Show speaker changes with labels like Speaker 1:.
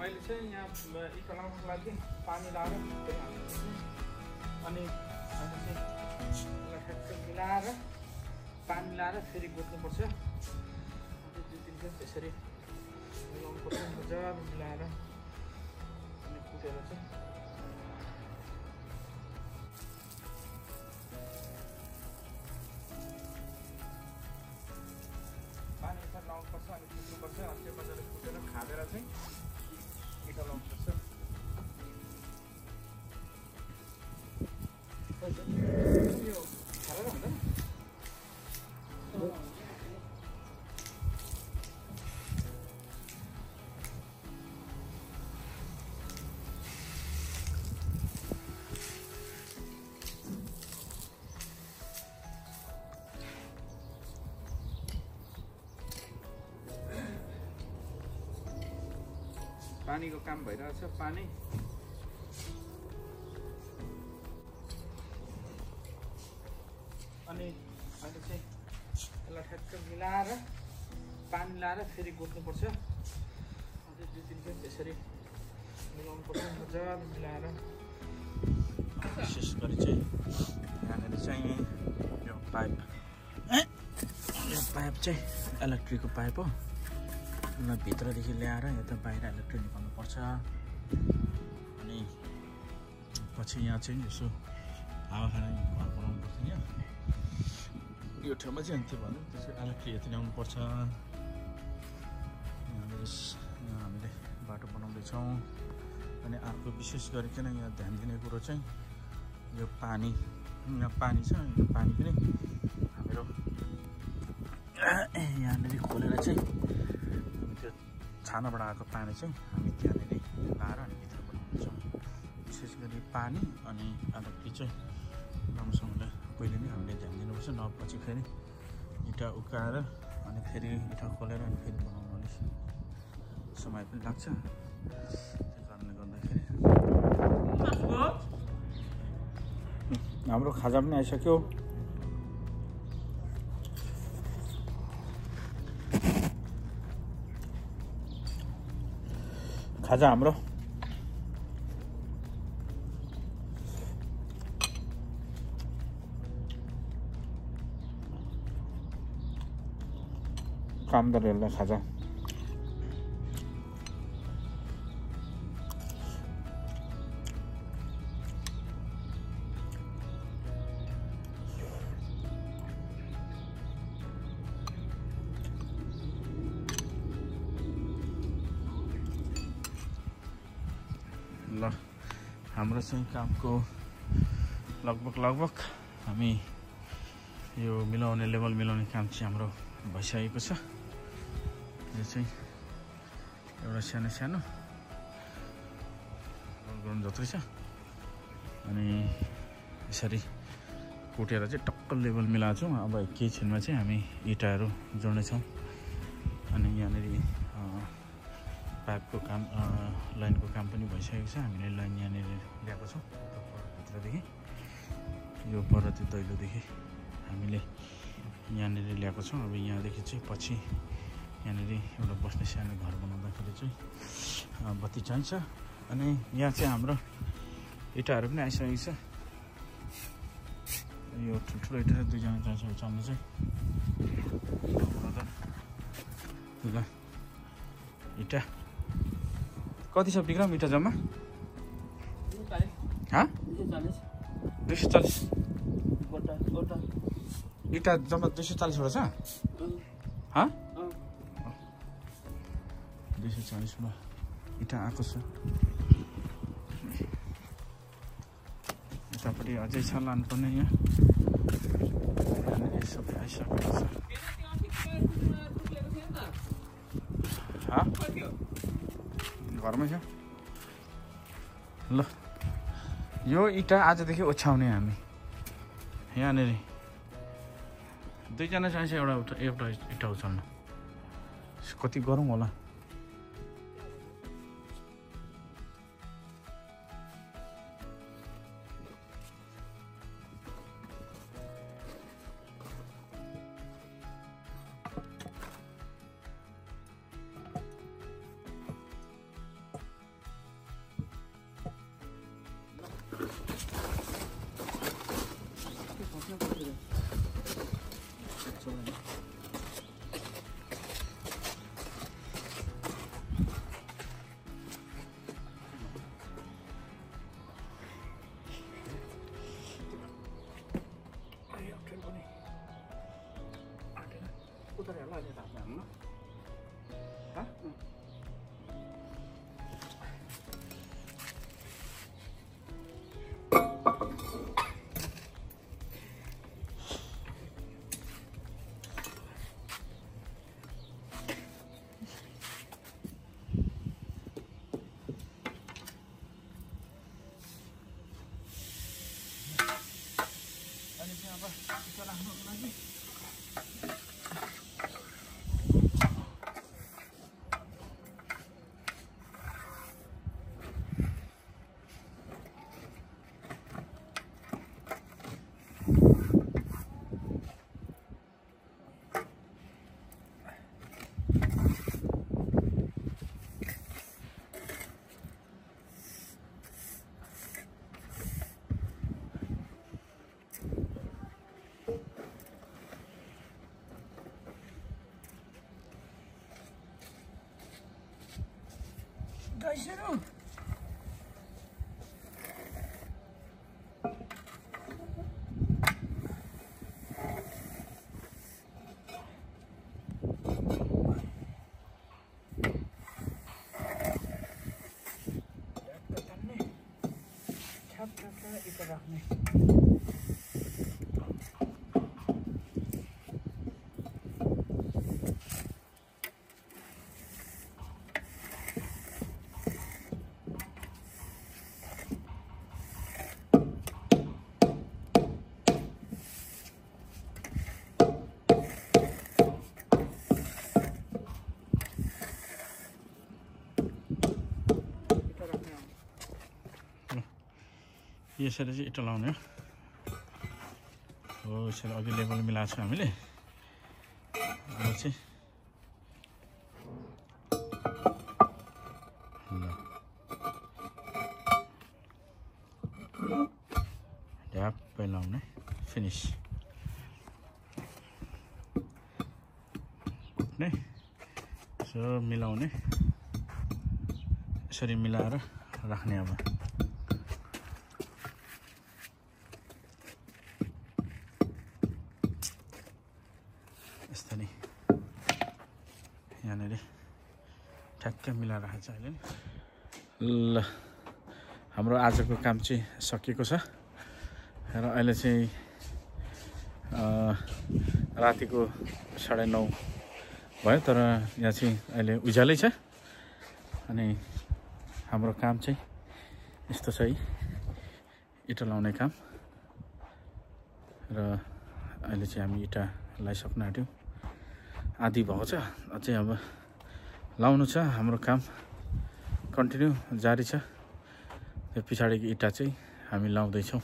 Speaker 1: अहिले चाहिँ यहाँ इटा लगाउनको लागि पानी लाएर अनि अहिले चाहिँ ठ्याक्क मिलाएर पानी लाएर फेरि गोड्नुपर्छ। अझै 2-3 दिन त्यसरी मिलाउनुपर्छ, मजाले मिलाएर अनि कुटेर चाहिँ पानी यसरी लाउनुपर्छ अनि कुट्नुपर्छ। अनि त्यो मजाले कुटेर खाँदेर चाहिँ इटा लाउनुपर्छ। यो खाएर हुँदैन पानीको काम भइरहेछ। पानी अनि अहिले चाहिँ यसलाई ठ्याक्क मिलाएर पानी लाएर फेरि गोड्नुपर्छ। अझै 2-3 दिन त्यसरी मिलाउनुपर्छ, मजाले मिलाएर। विशेष गरी चाहिँ यहाँनिर चाहिँ यो पाइप चाहिँ इलेक्ट्रिकको पाइप हो। यसलाई भित्रदेखि ल्याएर यता बाहिर इलेक्ट्रिक निकाल्नुपर्छ। अनि पछि यहाँ चाहिँ यसो हावा खाने घर बनाउनुपर्छ। यहाँ यो ठाउँमा चाहिँ अन्त्य भन्यो त्यसको इलेक्ट्रिक यता ल्याउनुपर्छ। यहाँनिर हामीले बाटो बनाउँदैछौँ। अनि अर्को विशेष गरिकन यहाँ ध्यान दिने कुरो चाहिँ यो पानी, यहाँ पानी छ। यो पानी पनि हाम्रो यहाँनिर खोलेर चाहिँ त्यो छानाबाट आएको पानी चाहिँ हामी त्यहाँनिर लाएर अनि भित्र बनाउँदैछौँ। विशेष गरी पानी अनि इलेक्ट्रिक चाहिँ राम्रोसँगले पहिले नै हामीले ध्यान दिनुपर्छ। नपछि फेरि इँटा उकाएर अनि फेरि इँटा खोलेर अनि फेरि बनाउनु अलिक समय पनि लाग्छ। त्यो कारणले गर्दाखेरि हाम्रो खाजा पनि आइसक्यो। खाजा हाम्रो कामदारहरूलाई खाजा। ल हाम्रो चाहिँ कामको लगभग हामी यो मिलाउने लेभल मिलाउने काम चाहिँ हाम्रो भइसकेको छ। यो चाहिँ एउटा सानो ग्राउन्ड जत्रै छ। अनि यसरी कुटेर चाहिँ टक्क लेभल मिलाएको छौँ। अब केही क्षणमा चाहिँ हामी इँटाहरू जोड्नेछौँ। अनि यहाँनिर पाइपको काम लाइनको काम पनि भइसकेको छ। हामीले लाइन यहाँनिर ल्याएको छौँ भित्रदेखि। यो पर त्यो दैलोदेखि हामीले यहाँनिर ल्याएको छौँ। अब यहाँदेखि चाहिँ पछि यहाँनिर एउटा बस्ने सानो घर बनाउँदाखेरि चाहिँ बत्ती चाहिन्छ। अनि यहाँ चाहिँ हाम्रो इँटाहरू पनि आइसकेको छ। यो ठुल्ठुलो इँटा 2जना चाहिन्छ चल्नु चाहिँ। ल इँटा कति छ विक्रम इँटा जम्मा? 240 इँटा जम्मा 240 वटा छ। 240 वटा इँटा आएको छ। यतापट्टि अझै छ लानुपर्ने। यहाँ सबै आइसकेको छ। घरमै छ। ल यो इँटा आजदेखि ओछ्याउने हामी। यहाँनिर 2जना चाहिन्छ एउटा इँटा उचाल्नु। कति गरौँ होला। गाइसहरु इधर रखने यसरी चाहिँ इँटा लाउने हो यसरी अघि लेभल मिलाएको छ हामीले अब चाहिँ ढ्याप्पै लाउने फिनिस कुट्ने यसो मिलाउने यसरी मिलाएर राख्ने अब यस्तै यहाँनिर ठ्याक्कै मिलाएर राखेको छ अहिले ल हाम्रो आजको काम चाहिँ सकिएको छ र अहिले चाहिँ रातिको 9:30 भयो तर यहाँ चाहिँ अहिले उज्यालै छ अनि हाम्रो काम चाहिँ यस्तो छ है इँटा लाउने काम र अहिले चाहिँ हामी इँटा लगाइसक्न आँट्यौँ आधी भएको छ अझै अब लाउनु छ हाम्रो काम कन्टिन्यू जारी छ त्यो पछाडिको इँटा चाहिँ हामी लाउँदैछौँ